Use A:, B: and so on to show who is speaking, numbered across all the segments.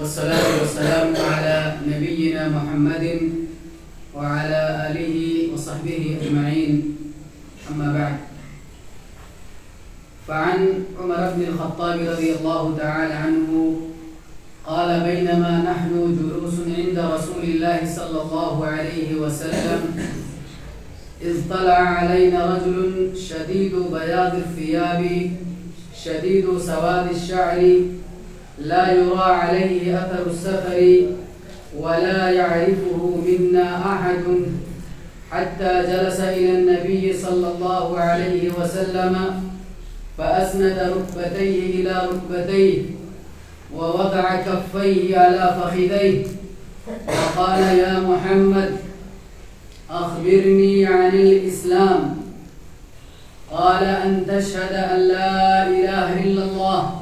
A: والصلاة والسلام على نبينا محمد وعلى آله وصحبه أجمعين، أما بعد. فعن عمر بن الخطاب رضي الله تعالى عنه قال: بينما نحن جلوس عند رسول الله صلى الله عليه وسلم إذ طلع علينا رجل شديد بياض الثياب شديد سواد الشعر لا يرى عليه أثر السفر ولا يعرفه منا أحد، حتى جلس إلى النبي صلى الله عليه وسلم فأسند ركبتيه إلى ركبتيه ووضع كفيه على فخذيه وقال: يا محمد أخبرني عن الإسلام. قال: أن تشهد أن لا إله إلا الله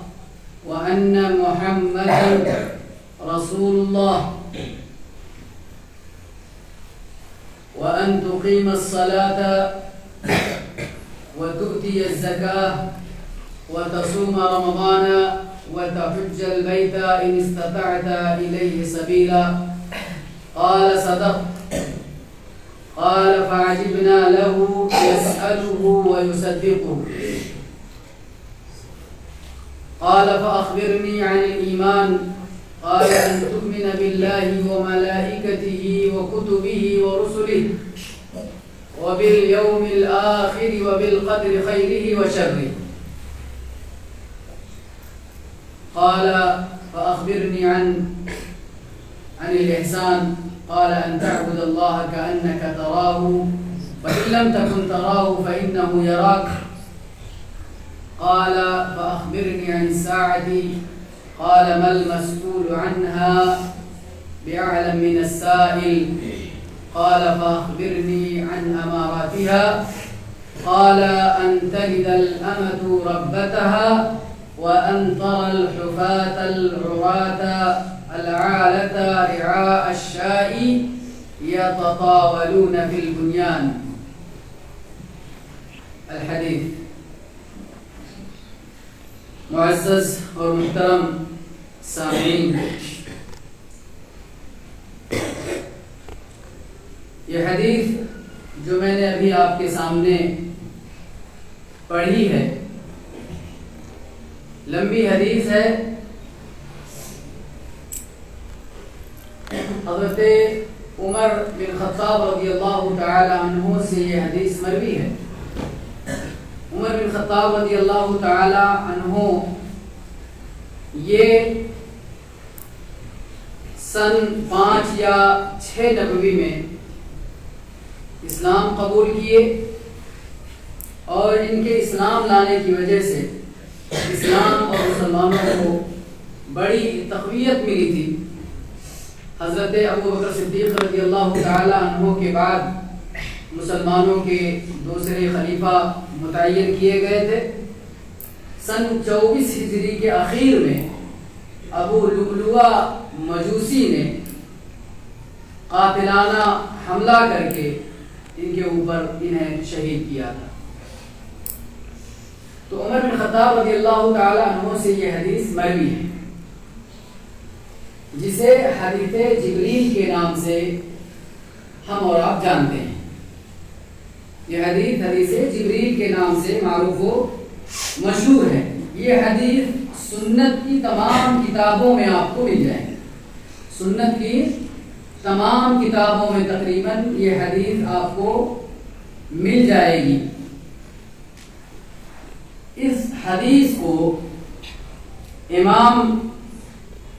A: وأن محمدا رسول الله، وأن تقيم الصلاة وتؤتي الزكاة وتصوم رمضان وتحج البيت إن استطعت إليه سبيلا. قال: صدقت. قال: فعجبنا له يسأله ويصدقه. قال: فأخبرني عن الإيمان. قال: أن تؤمن بالله وملائكته وكتبه ورسله وباليوم الآخر وبالقدر خيره وشره. قال: فأخبرني عن الإحسان. قال: أن تعبد الله كأنك تراه فإن لم تكن تراه فإنه يراك. قال: فأخبرني عن الساعة. قال: ما المسؤول عنها بأعلم من السائل. قال: فأخبرني عن أماراتها. قال: أن تلد الأمة ربتها وأن ترى الحفاة العراة العالة رعاء الشاء يتطاولون في البنيان. الحديث. معزز اور محترم سامعین، یہ حدیث جو میں نے ابھی آپ کے سامنے پڑھی ہے، لمبی حدیث ہے. حضرت عمر بن خطاب رضی اللہ تعالی عنہ سے یہ حدیث مروی ہے. عمر بن خطاب رضی اللہ تعالی عنہ یہ سن 5 یا 6 نبوی میں اسلام قبول کیے، اور ان کے اسلام لانے کی وجہ سے اسلام اور مسلمانوں کو بڑی تقویت ملی تھی. حضرت ابو بکر صدیق رضی اللہ تعالی عنہ کے بعد مسلمانوں کے دوسرے خلیفہ متعین کیے گئے تھے. سن 24 ہجری کے اخیر میں ابو لؤلؤہ مجوسی نے قاتلانہ حملہ کر کے ان کے اوپر انہیں شہید کیا تھا. تو عمر بن خطاب رضی اللہ تعالی عنہ سے یہ حدیث مروی ہے، جسے حدیث جبریل کے نام سے ہم اور آپ جانتے ہیں. یہ حدیث جبریل کے نام سے معروف و مشہور ہے. یہ حدیث سنت کی تمام کتابوں میں آپ کو مل جائے گی. سنت کی تمام کتابوں میں تقریباً یہ حدیث آپ کو مل جائے گی. اس حدیث کو امام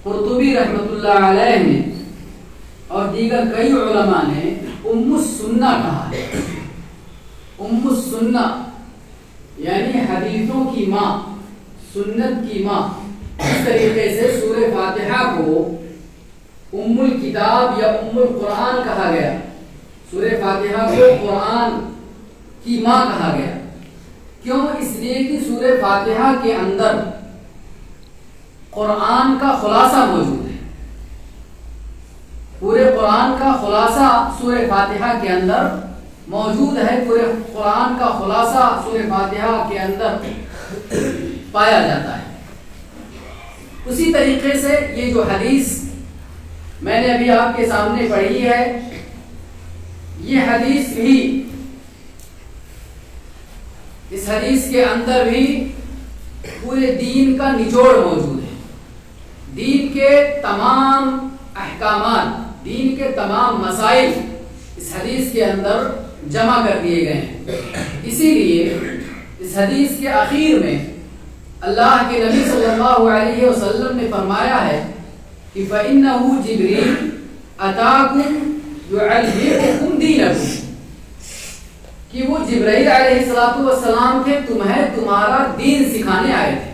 A: قرطبی رحمۃ اللہ علیہ نے اور دیگر کئی علماء نے ام السنہ کہا ہے. ام السنہ یعنی حدیثوں کی ماں، سنت کی ماں. اس طریقے سے سورہ فاتحہ کو ام الکتاب یا ام القرآن کہا گیا. سورہ فاتحہ کو قرآن کی ماں کہا گیا. کیوں؟ اس لیے کہ سورہ فاتحہ کے اندر قرآن کا خلاصہ موجود ہے. پورے قرآن کا خلاصہ سورہ فاتحہ کے اندر موجود ہے. پورے قرآن کا خلاصہ سورہ فاتحہ کے اندر پایا جاتا ہے. اسی طریقے سے یہ جو حدیث میں نے ابھی آپ کے سامنے پڑھی ہے، یہ حدیث بھی، اس حدیث کے اندر بھی پورے دین کا نچوڑ موجود ہے. دین کے تمام احکامات، دین کے تمام مسائل اس حدیث کے اندر جمع کر دیے گئے ہیں. اسی لیے اس حدیث کے آخر میں اللہ کے نبی صلی اللہ علیہ وسلم نے فرمایا ہے کہ فَإِنَّهُ جِبْرِيلٌ أَتَاكُمْ يُعَلِّمُكُمْ دِينَكُمْ، کہ وہ جبرائیل علیہ السلام تھے، تمہیں تمہارا دین سکھانے آئے تھے.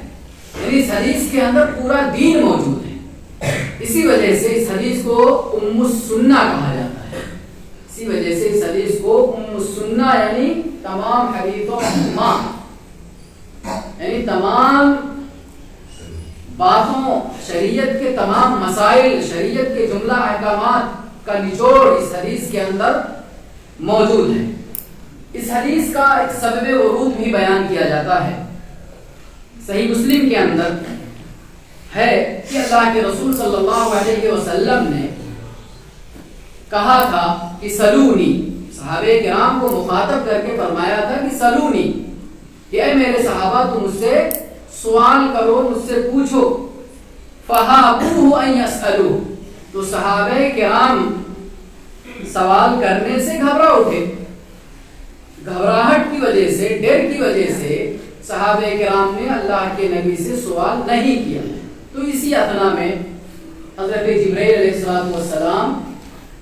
A: یعنی اس حدیث کے اندر پورا دین موجود ہے. اسی وجہ سے اس حدیث کو ام السنہ کہا جاتا ہے. اسی وجہ سے اس حدیث کو ام السنہ یعنی تمام حدیثوں کی ماں، یعنی تمام باتوں، شریعت کے تمام مسائل، شریعت کے جملہ احکامات کا نچوڑ اس حدیث کے اندر موجود ہے. اس حدیث کا ایک سبب ورود بھی بیان کیا جاتا ہے. صحیح مسلم کے اندر ہے کہ اللہ کے رسول صلی اللہ علیہ وسلم نے کہا تھا کہ سلونی، صحابہ کرام کو مخاطب کر کے فرمایا تھا کہ سلونی، کہ اے میرے صحابہ تم مجھ سے سوال کرو، مجھ سے پوچھو. فَحَابُوهُ أَن يَسْأَلُوهُ، تو صحابہ کرام سوال کرنے سے گھبرا اٹھے. گھبراہٹ کی وجہ سے، ڈر کی وجہ سے صحابہ کرام نے اللہ کے نبی سے سوال نہیں کیا. تو اسی اثنا میں حضرت جبرائیل علیہ السلام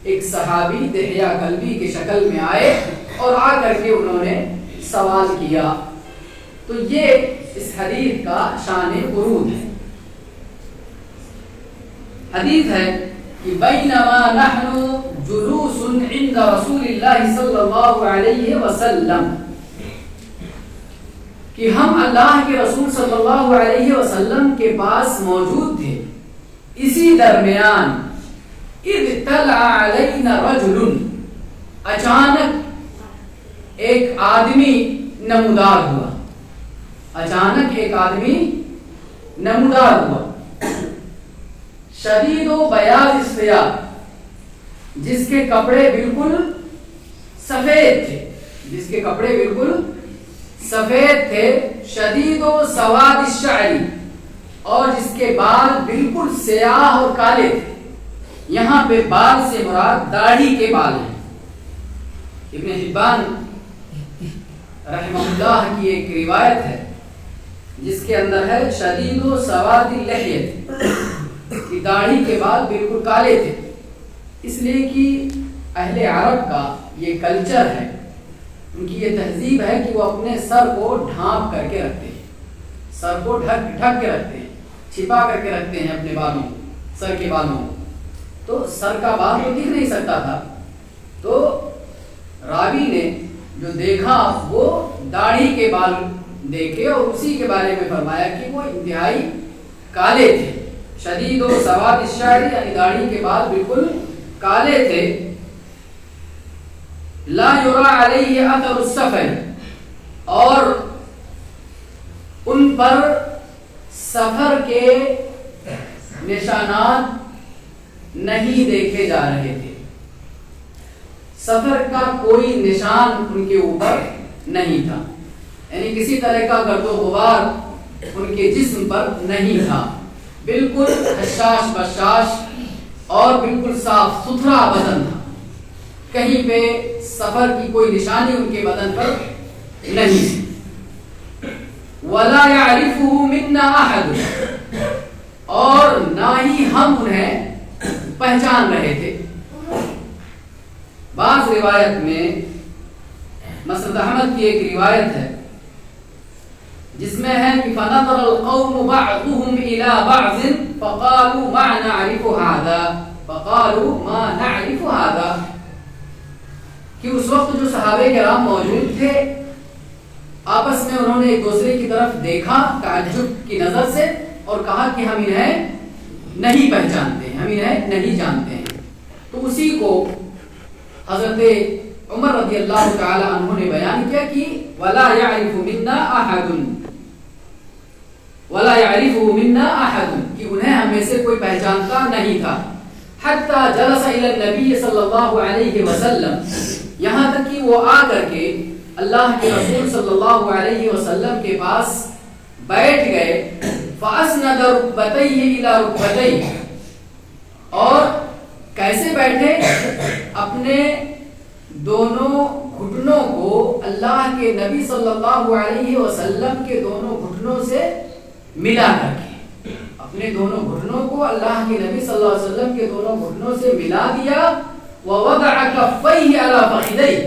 A: ایک صحابی دحیہ کلبی کی شکل میں آئے اور آ کر کے انہوں نے سوال کیا. تو یہ اس حدیث کا شان ورود ہے. حدیث ہے کہ بینما نحن جلوس عند رسول اللہ صلی اللہ علیہ وسلم، کہ ہم اللہ کے رسول صلی اللہ علیہ وسلم کے پاس موجود تھے. اسی درمیان اذ طلع علینا رجل، اچانک ایک آدمی نمودار ہوا. اچانک ایک آدمی نمودار ہوا. شدید و بیاض الثیاب، جس کے کپڑے بالکل سفید تھے، جس کے کپڑے بالکل سفید تھے. شدید و سواد الشعر، اور جس کے بال بالکل سیاہ اور کالے تھے. یہاں پہ بال سے مراد داڑھی کے بال ہیں. ابن حبان رحمہ اللہ کی ایک روایت ہے جس کے اندر ہے شدید و سواد اللحیہ، کہ داڑھی کے بال بالکل کالے تھے. اس لیے کہ اہل عرب کا یہ کلچر ہے، ان کی یہ تہذیب ہے کہ وہ اپنے سر کو ڈھانپ کر کے رکھتے ہیں، سر کو ڈھک کے رکھتے ہیں، چھپا کر کے رکھتے ہیں اپنے بالوں، سر کے بالوں. تو سر کا بال تو دکھ نہیں سکتا تھا. تو راوی نے جو دیکھا وہ داڑھی کے بال دیکھے اور اسی کے بارے میں فرمایا کہ وہ انتہائی کالے تھے. شدید و سواد الشعر، یعنی داڑھی کے بال بالکل کالے تھے. لا یرا علیہ اثر السفر، اور ان پر سفر کے نشانات نہیں دیکھے جا رہے تھے. سفر کا کوئی نشان ان کے اوپر نہیں تھا، یعنی کسی طرح کا گرد و غبار ان کے جسم پر نہیں تھا. بالکل حشاش بشاش اور بالکل صاف ستھرا بدن تھا. کہیں پہ سفر کی کوئی نشانی ان کے بدن پر نہیں تھی. وَلَا يَعْرِفُهُ مِنَّا أَحَدٌ، اور نہ ہی ہم انہیں پہچان رہے تھے. بعض روایت میں مسند احمد کی ایک روایت ہے جس میں ہے کہ فَنَظَرَ الْقَوْمُ بَعْضُهُمْ إِلَى بَعْضٍ فَقَالُوا مَا نَعْرِفُ هَذَا، کہ اس وقت جو صحابہ کرام موجود تھے آپس میں انہوں نے ایک دوسرے کی طرف دیکھا تعجب کی نظر سے اور کہا کہ ہم انہیں نہیں پہچانتے ہیں، ہم انہیں نہیں جانتے ہیں. تو اسی کو حضرت عمر رضی اللہ تعالی عنہ نے بیان کیا کہ وَلَا يَعْرِفُ مِنَّا أَحَدٌ، وَلَا يَعْرِفُهُ مِنَّا أَحَدٌ، کہ کہ انہیں ہم میں سے کوئی پہچانتا نہیں تھا. حتی جلس الی النبی صلی اللہ علیہ وسلم، یہاں تک کہ وہ آ کر کے اللہ کے رسول صلی اللہ علیہ وسلم کے پاس بیٹھ گئے. فاسند رکبتیہ الی رکبتیہ، اور کیسے بیٹھے؟ اپنے دونوں گھٹنوں کو اللہ کے نبی صلی اللہ علیہ وسلم کے دونوں گھٹنوں سے ملا کر کے، اپنے دونوں گھٹنوں کو اللہ کے نبی صلی اللہ علیہ وسلم کے دونوں گھٹنوں سے ملا دیا. ووضع کفیہ علی فخذیہ،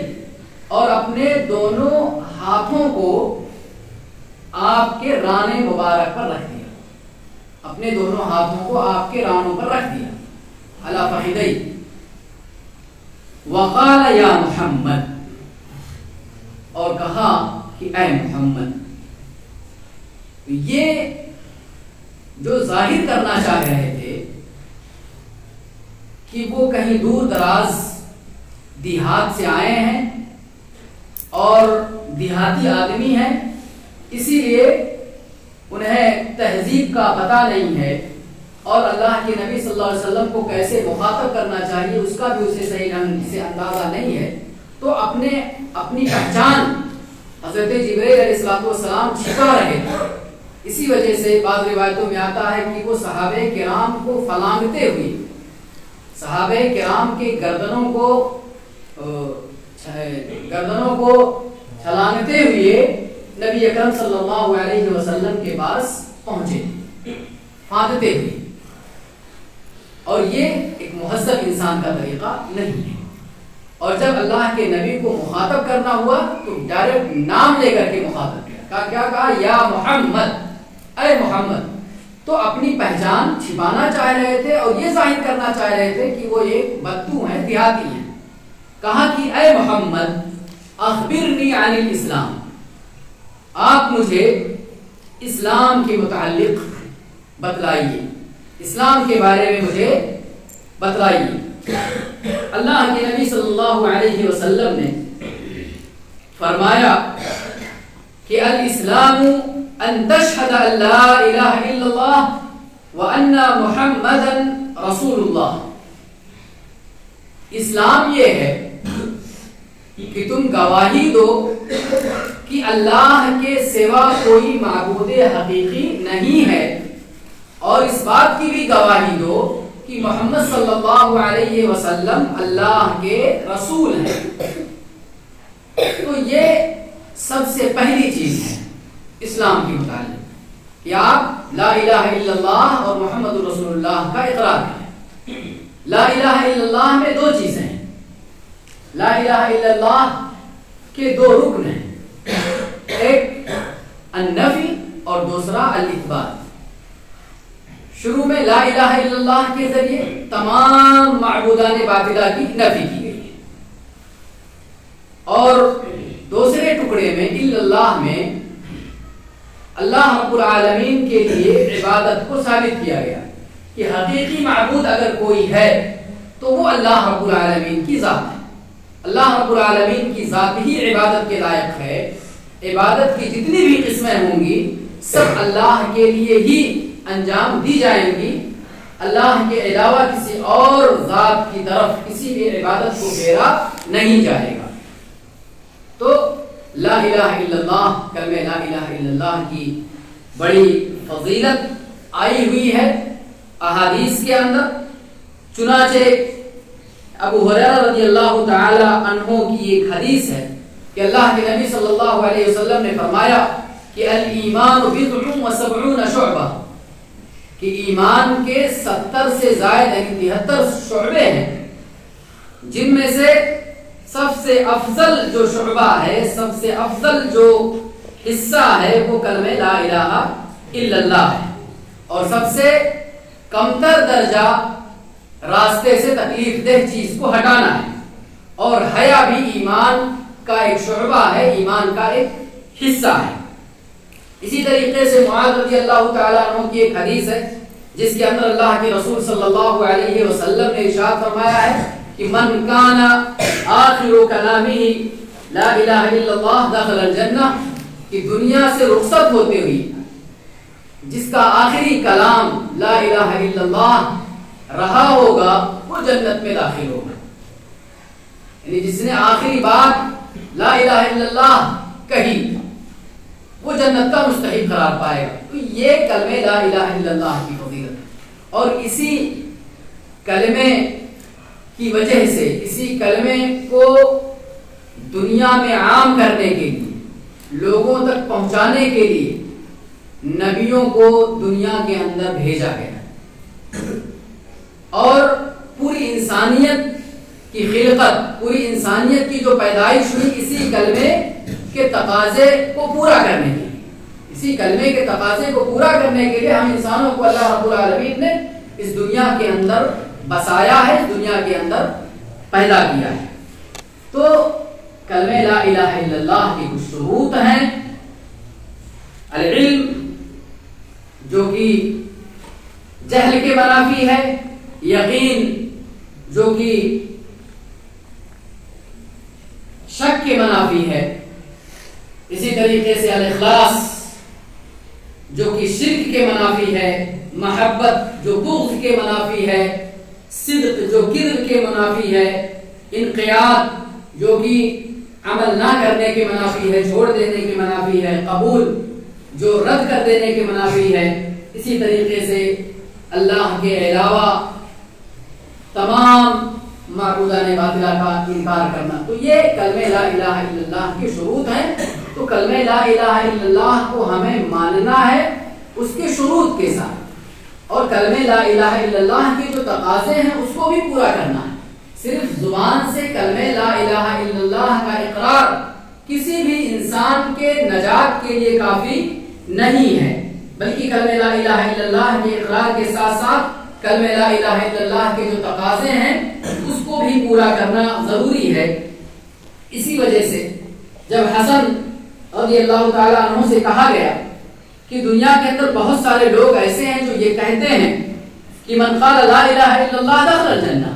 A: اور اپنے دونوں ہاتھوں کو آپ کے رانے مبارک پر رکھ دیا، اپنے دونوں ہاتھوں کو آپ کے رانوں پر رکھ دیا. علی فخذیہ. وقال یا محمد، اور کہا کہ اے محمد. یہ جو ظاہر کرنا چاہ رہے تھے کہ وہ کہیں دور دراز دیہات سے آئے ہیں اور دیہاتی آدمی ہیں، اسی لیے انہیں تہذیب کا پتہ نہیں ہے اور اللہ کے نبی صلی اللہ علیہ وسلم کو کیسے مخاطب کرنا چاہیے اس کا بھی اسے صحیح ڈھنگ سے اندازہ نہیں ہے. تو اپنی پہچان حضرت جبرائیل علیہ السلام چھپا رہے تھے. اسی وجہ سے بعض روایتوں میں آتا ہے کہ وہ صحابہ کرام کو فلانگتے ہوئے، صحابہ کرام کے گردنوں کو چھلانگتے ہوئے نبی اکرم صلی اللہ علیہ وسلم کے پاس پہنچے، پھاندتے ہوئے. اور یہ ایک مہذب انسان کا طریقہ نہیں ہے. اور جب اللہ کے نبی کو مخاطب کرنا ہوا تو ڈائریکٹ نام لے کر کے مخاطب کیا. کیا کہا؟ یا محمد، اے محمد. تو اپنی پہچان چھپانا چاہ رہے تھے اور یہ ظاہر کرنا چاہ رہے تھے کہ وہ ایک بدو ہیں، دیہاتی ہیں. کہا کہ اے محمد اخبرنی عن الاسلام، آپ مجھے اسلام کے متعلق بتلائیے، اسلام کے بارے میں مجھے بتلائیے. اللہ کے نبی صلی اللہ علیہ وسلم نے فرمایا کہ الاسلام ان تشہد ان لا الہ الا اللہ وان محمدا رسول اللہ. اسلام یہ ہے کہ تم گواہی دو کہ اللہ کے سوا کوئی معبود حقیقی نہیں ہے، اور اس بات کی بھی گواہی دو کہ محمد صلی اللہ علیہ وسلم اللہ کے رسول ہیں. تو یہ سب سے پہلی چیز ہے اسلام کے متعلق کہ آپ لا الہ الا اللہ اور محمد رسول اللہ کا اقرار کریں. لا الہ الا اللہ میں دو چیزیں ہیں. لا الہ الا اللہ کے دو رکن ہیں، ایک النفی اور دوسرا الاثبات. شروع میں لا الہ الا اللہ کے ذریعے تمام معبودان باطلہ کی نفی کی گئی ہے، اور دوسرے ٹکڑے میں الا اللہ میں اللہ رب العالمین کے لیے عبادت کو ثابت کیا گیا کہ حقیقی معبود اگر کوئی ہے تو وہ اللہ رب العالمین کی ذات ہے. اللہ رب العالمین کی ذات ہی عبادت کے لائق ہے. عبادت کی جتنی بھی قسمیں ہوں گی سب اللہ کے لیے ہی انجام دی جائیں گی. اللہ کے علاوہ کسی اور ذات کی طرف کسی بھی عبادت کو پھیرا نہیں جائے گا. تو لا الہ الا اللہ، کلمہ لا الہ الا اللہ کی بڑی فضیلت آئی ہوئی ہے احادیث کے اندر. چنانچہ ابو ہریرہ رضی اللہ تعالی عنہ کی ایک حدیث ہے کہ اللہ کے نبی صلی اللہ علیہ وسلم نے فرمایا کہ الایمان بضع و سبعون شعبہ، کہ ایمان کے 70 سے زائد یعنی 73 شعبے ہیں، جن میں سے سب سے افضل جو شعبہ ہے، سب سے افضل جو حصہ ہے وہ کلمہ لا الہ الا اللہ ہے، اور سب سے کمتر درجہ راستے سے تکلیف دہ چیز کو ہٹانا ہے. اور حیا بھی ایمان کا ایک شعبہ ہے، ایمان کا ایک حصہ ہے. اسی طریقے سے معاذ رضی اللہ تعالیٰ عنہ کی ایک حدیث ہے جس کے اندر اللہ کے رسول صلی اللہ علیہ وسلم نے ارشاد فرمایا ہے کہ من کان آخر کلامہ لا الہ الا اللہ دخل الجنہ، کہ دنیا سے رخصت ہوتے ہوئی جس کا آخری کلام لا الہ الا اللہ رہا ہوگا وہ جنت میں داخل ہوگا. یعنی جس نے آخری بات لا الہ الا اللہ کہی وہ جنت کا مستحق قرار پائے گا. تو یہ کلمہ لا الہ الا اللہ کی فضیلت ہے. اور اسی کلمے کی وجہ سے اسی کلمے کو دنیا میں عام کرنے کے لیے لوگوں تک پہنچانے کے لیے نبیوں کو دنیا کے اندر بھیجا گیا اور پوری انسانیت کی خلقت پوری انسانیت کی جو پیدائش ہوئی اسی کلمے کے تقاضے کو پورا کرنے کے لیے اسی کلمے کے تقاضے کو پورا کرنے کے لیے ہم انسانوں کو اللہ رب العالمین نے اس دنیا کے اندر بسایا ہے, دنیا کے اندر پیدا کیا ہے. تو کلمہ لا الہ الا اللہ کی کچھ شروط ہیں. العلم جو کہ جہل کے منافی ہے, یقین جو کہ شک کے منافی ہے, اسی طریقے سے الاخلاص جو کہ شرک کے منافی ہے, محبت جو بغض کے منافی ہے, صدق جو کذب کے منافی ہے, انقیاد جو کہ عمل نہ کرنے کے منافی ہے, چھوڑ دینے کے منافی ہے, قبول جو رد کر دینے کے منافی ہے. اسی طریقے سے اللہ کے علاوہ تمام معبودان باطلہ کا انکار کرنا. تو یہ کلمہ لا الہ الا اللہ کی شروط ہیں. تو کلمہ لا الہ الا اللہ کو ہمیں ماننا ہے اس کے شروط کے ساتھ, اور کلمہ لا الہ الا اللہ کے جو تقاضے ہیں اس کو بھی پورا کرنا ہے. صرف زبان سے کلمہ لا الہ الا اللہ کا اقرار کسی بھی انسان کے نجات کے لیے کافی نہیں ہے, بلکہ کلمہ لا الہ الا اللہ کے اقرار کے ساتھ ساتھ کلمہ لا الہ الا اللہ کے جو تقاضے ہیں اس کو بھی پورا کرنا ضروری ہے. اسی وجہ سے جب حسن رضی اللہ تعالیٰ عنہ سے کہا گیا کہ دنیا کے اندر بہت سارے لوگ ایسے ہیں جو یہ کہتے ہیں کہ من قال لا الہ الا اللہ دخل الجنہ,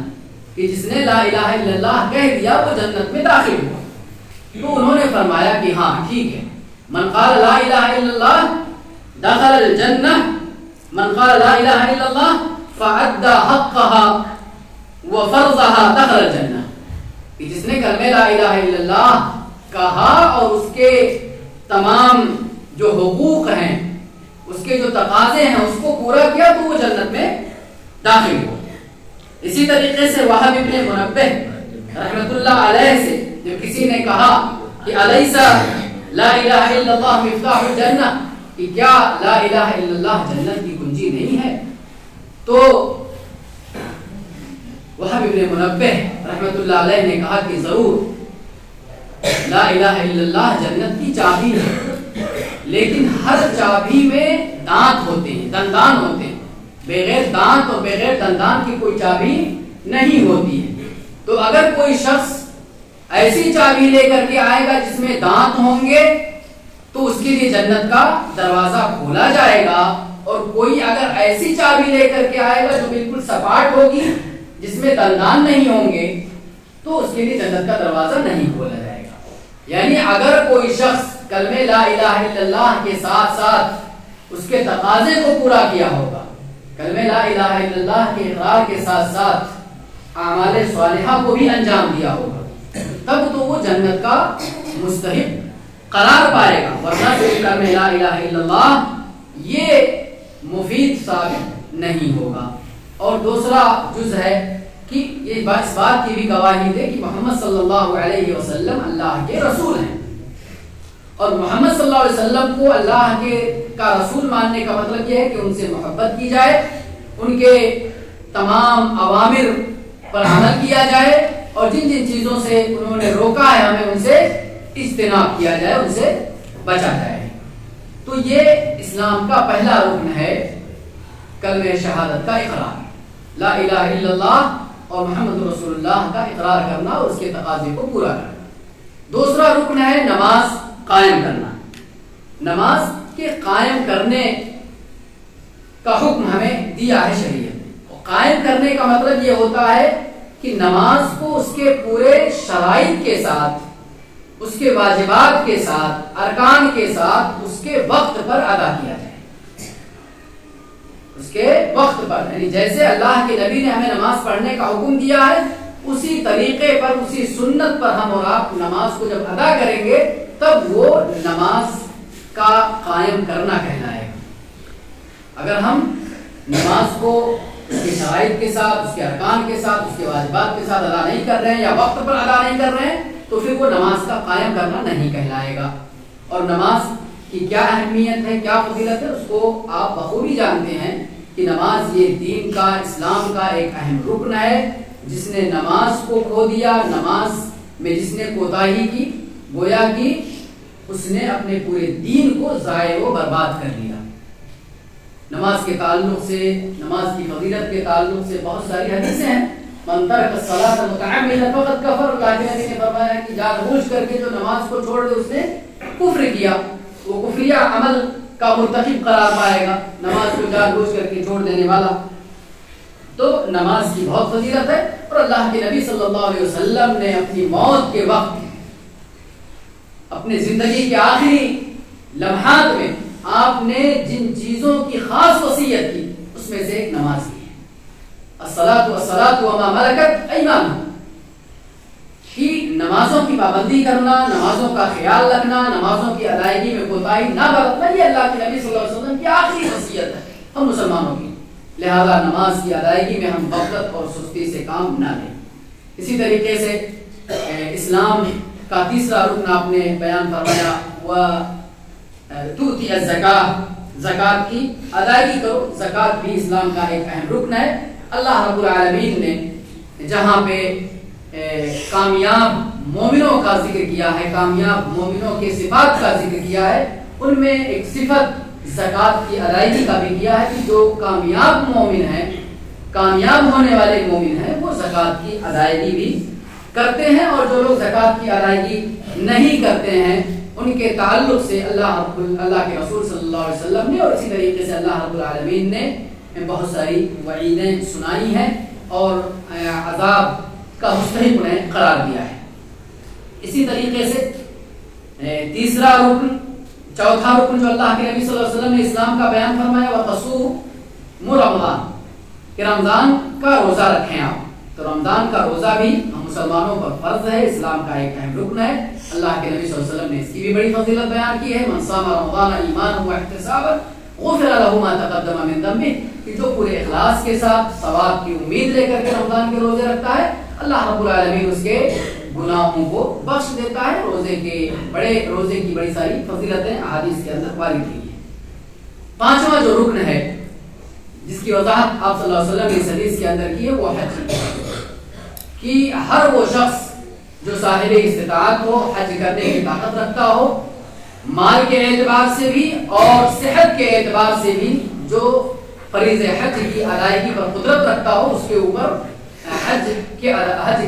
A: کہ جس نے لا الہ الا اللہ کہہ دیا وہ جنت میں داخل ہوا. تو انہوں نے فرمایا کہ ہاں ٹھیک ہے, من قال لا الہ الا اللہ دخل الجنہ, من قال لا الہ الا اللہ فأدى حقها وفرضها دخل الجنہ, کہ جس نے کلمہ لا الہ الا اللہ کہا اور اس کے تمام جو حقوق ہیں اس کے جو تقاضے ہیں اس کو پورا کیا تو وہ جنت میں داخل ہو. اسی طریقے سے وہب ابن منبہ رحمۃ اللہ علیہ سے جب کسی نے کہا کہ الیس لا الہ الا اللہ مفتاح الجنہ, کہ کیا لا الہ الا اللہ جنت کی کنجی نہیں ہے, تو وہب ابن منبہ رحمۃ اللہ علیہ نے کہا کہ ضرور لا الہ الا اللہ جنت کی چابی ہے, لیکن ہر چابی میں دانت ہوتے ہیں, دندان ہوتے ہیں, بغیر دانت اور بغیر دندان کی کوئی چابی نہیں ہوتی ہے. تو اگر کوئی شخص ایسی چابی لے کر کے آئے گا جس میں دانت ہوں گے تو اس کے لیے جنت کا دروازہ کھولا جائے گا, اور کوئی اگر ایسی چابی لے کر کے آئے گا جو بالکل سپاٹ ہوگی جس میں دندان نہیں ہوں گے تو اس کے لیے جنت کا دروازہ نہیں کھولا جائے گا. یعنی اگر کوئی شخص کلمہ لا الہ الا اللہ کے ساتھ ساتھ اس کے تقاضے کو پورا کیا ہوگا, کلمہ لا الہ الا اللہ کے اقرار کے ساتھ ساتھ اعمال صالحہ کو بھی انجام دیا ہوگا, تب تو وہ جنت کا مستحق قرار پائے گا. ورنہ صرف کلمہ لا الہ الا اللہ یہ مفید ثابت نہیں ہوگا. اور دوسرا جز ہے کہ یہ اس بات کی بھی گواہی دے کہ محمد صلی اللہ علیہ وسلم اللہ کے رسول ہیں, اور محمد صلی اللہ علیہ وسلم کو اللہ کا رسول ماننے کا مطلب یہ ہے کہ ان سے محبت کی جائے, ان کے تمام اوامر پر عمل کیا جائے, اور جن جن چیزوں سے انہوں نے روکا ہے ہمیں ان سے اجتناب کیا جائے, ان سے بچا جائے. تو یہ اسلام کا پہلا رکن ہے کلمہ شہادت کا اقرار, لا الہ الا اللہ اور محمد رسول اللہ کا اقرار کرنا اور اس کے تقاضے کو پورا کرنا. دوسرا رکن ہے نماز قائم کرنا. نماز کے قائم کرنے کا حکم ہمیں دیا ہے شریعت نے. قائم کرنے کا مطلب یہ ہوتا ہے کہ نماز کو اس کے پورے شرائط کے ساتھ, اس کے واجبات کے ساتھ, ارکان کے ساتھ, اس کے وقت پر ادا کیا جائے. اس کے وقت پر، یعنی جیسے اللہ کے نبی نے ہمیں نماز پڑھنے کا حکم دیا ہے اسی طریقے پر، اسی سنت پر ہم اور آپ نماز کو جب ادا کریں گے تب وہ نماز کا قائم کرنا کہلائے گا۔ اگر ہم نماز کو اس کے شرائط کے ساتھ، اس کے ارکان کے ساتھ، اس کے واجبات کے ساتھ ادا نہیں کر رہے ہیں یا وقت پر ادا نہیں کر رہے ہیں تو پھر وہ نماز کا قائم کرنا نہیں کہلائے گا۔ اور نماز کی کیا اہمیت ہے، کیا فضیلت ہے، اس کو آپ بخوبی جانتے ہیں کہ نماز یہ دین کا، اسلام کا ایک اہم رکن ہے۔ جس نے نماز کو کھو دیا، نماز میں جس نے کوتاہی کی، گویا کہ اس نے اپنے پورے دین کو ضائع و برباد کر دیا۔ نماز کے تعلق سے، نماز کی فضیلت کے تعلق سے بہت ساری حدیثیں ہیں۔ من ترک الصلاۃ متعمدا فقد کفر، اللہ کے نبی نے فرمایا کہ جان بوجھ کر کے جو نماز کو چھوڑ دے اس نے کفر کیا، وہ کفریہ عمل کا مرتکب قرار پائے گا، نماز کو جان بوجھ کر کے چھوڑ دینے والا۔ تو نماز کی بہت فضیلت ہے، اور اللہ کے نبی صلی اللہ علیہ وسلم نے اپنی موت کے وقت، اپنے زندگی کے آخری لمحات میں آپ نے جن چیزوں کی خاص وصیت کی اس میں سے ایک نماز کی ہے۔ الصلاۃ وما ملکت ایمانکم، کہ نمازوں کی پابندی کرنا، نمازوں کا خیال رکھنا، نمازوں کی ادائیگی میں کوتاہی نہ برتنا، یہ اللہ کے نبی صلی اللہ علیہ وسلم کی آخری وصیت ہے ہم مسلمانوں کی۔ لہذا نماز کی ادائیگی میں ہم غفلت اور سستی سے کام نہ لیں۔ اسی طریقے سے اسلام کا تیسرا رکن آپ نے بیان فرمایا، وہ تؤتی الزکاۃ، زکوٰۃ کی ادائیگی کرو۔ زکوٰۃ بھی اسلام کا ایک اہم رکن ہے۔ اللہ رب العالمین نے جہاں پہ کامیاب مومنوں کا ذکر کیا ہے، کامیاب مومنوں کے صفات کا ذکر کیا ہے، ان میں ایک صفت زکوٰۃ کی ادائیگی کا بھی کیا ہے کہ جو کامیاب مومن ہیں، کامیاب ہونے والے مومن ہیں، وہ زکوٰۃ کی ادائیگی بھی کرتے ہیں، اور جو لوگ زکوٰۃ کی ادائیگی نہیں کرتے ہیں ان کے تعلق سے اللہ کے رسول صلی اللہ علیہ وسلم نے اور اسی طریقے سے اللہ رب العالمین نے بہت ساری وعیدیں سنائی ہیں اور عذاب کا مستحق انہیں قرار دیا ہے۔ اسی طریقے سے تیسرا رکن، چوتھا رکن جو اللہ کے نبی صلی اللہ علیہ وسلم نے اسلام کا بیان فرمایا، وتصوم رمضان، کہ رمضان کا روزہ رکھیں آپ۔ تو رمضان کا روزہ بھی ہم مسلمانوں پر فرض ہے، اسلام کا ایک اہم رکن ہے۔ اللہ کے نبی صلی اللہ علیہ وسلم نے اس کی بھی بڑی فضیلت بیان کی ہے، من صام رمضان ایمانا واحتسابا غفر له ما تقدم من ذنبه، کہ جو پورے اخلاص کے ساتھ ثواب کی امید لے کر کے رمضان کے روزے رکھتا ہے، اللہ رب العالمین اس کے گناہوں کو بخش دیتا ہے۔ روزے کی بڑی ساری فضیلتیں احادیث کے اندر وارد ہوئی ہیں۔ پانچواں جو رکن ہے جس کی وضاحت آپ صلی اللہ علیہ وسلم نے اس حدیث کے اندر کی ہے، وہ حج، کہ ہر وہ شخص جو صاحب استطاعت ہو، حج کرنے کی طاقت رکھتا ہو، مال کے اعتبار سے بھی اور صحت کے اعتبار سے بھی، جو فریض حج کی ادائیگی پر قدرت رکھتا ہو، اس کے اوپر حج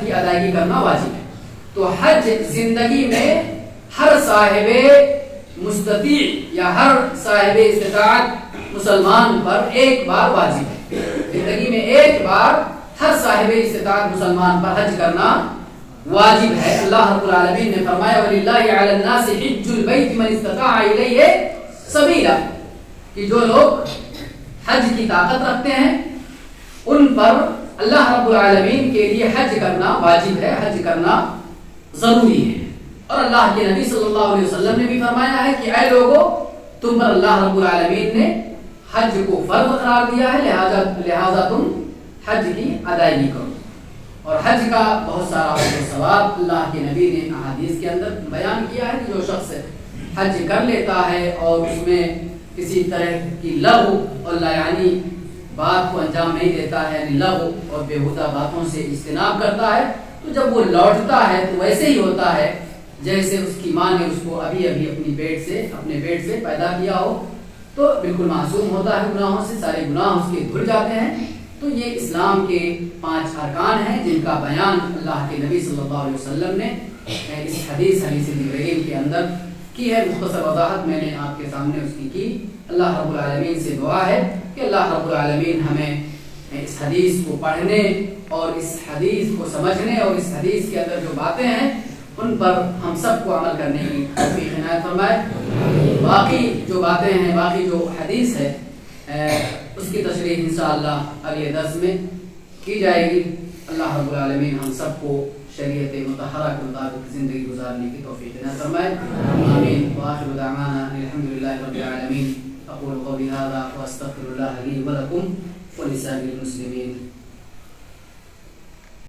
A: کی ادائیگی کرنا واجب ہے۔ تو حج زندگی میں ہر صاحب مستطیع یا ہر صاحب استطاعت مسلمان پر ایک بار واجب ہے۔ زندگی میں ایک بار ہر صاحب استطاعت مسلمان پر حج کرنا واجب ہے۔ اللہ رب العالمین نے فرمایا وَلِلَّهِ عَلَى النَّاسِ حِجُّ الْبَيْتِ مَنِ اسْتَطَاعَ إِلَيْهِ سَبِيلًا، کہ جو لوگ حج کی طاقت رکھتے ہیں ان پر اللہ رب العالمین کے لیے حج کرنا واجب ہے، حج کرنا ضروری ہے۔ اور اللہ کے نبی صلی اللہ علیہ وسلم نے بھی فرمایا ہے کہ اے لوگو، تم پر اللہ رب العالمین نے حج کو فرض قرار دیا ہے، لہذا تم حج کی ادائیگی کرو۔ اور حج کا بہت سارا ثواب اللہ کے نبی نے احادیث کے اندر بیان کیا ہے کہ جو شخص حج کر لیتا ہے اور اس میں کسی طرح کی لغو اور لایعنی بات کو انجام نہیں دیتا ہے، یعنی لغو اور بےہودہ باتوں سے اجتناب کرتا ہے، تو جب وہ لوٹتا ہے تو ویسے ہی ہوتا ہے جیسے اس کی ماں نے اس کو ابھی اپنے پیٹ سے پیدا کیا ہو، تو بالکل معصوم ہوتا ہے گناہوں سے، سارے گناہ اس کے دھل جاتے ہیں۔ تو یہ اسلام کے 5 ارکان ہیں جن کا بیان اللہ کے نبی صلی اللہ علیہ وسلم نے اس حدیث جبرائیل کے اندر کی ہے۔ مختصر وضاحت میں نے آپ کے سامنے اس کی اللہ رب العالمین سے دعا ہے کہ اللہ رب العالمین ہمیں اس حدیث کو پڑھنے اور اس حدیث کو سمجھنے اور اس حدیث کے اندر جو باتیں ہیں ان پر ہم سب کو عمل کرنے کی توفیق عنایت فرمائے۔ باقی جو باتیں ہیں، باقی جو حدیث ہے اس کی تشریح انشاءاللہ اگلے درس میں کی جائے گی. اللہ رب العالمین ہم سب کو شریعت مطہرہ کے مطابق زندگی گزارنے کی توفیق عطا فرمائے. آمین. وآخر دعوانا الحمدللہ رب العالمین. اقول قولی هذا واستغفر الله لي ولكم ولسائر المسلمين.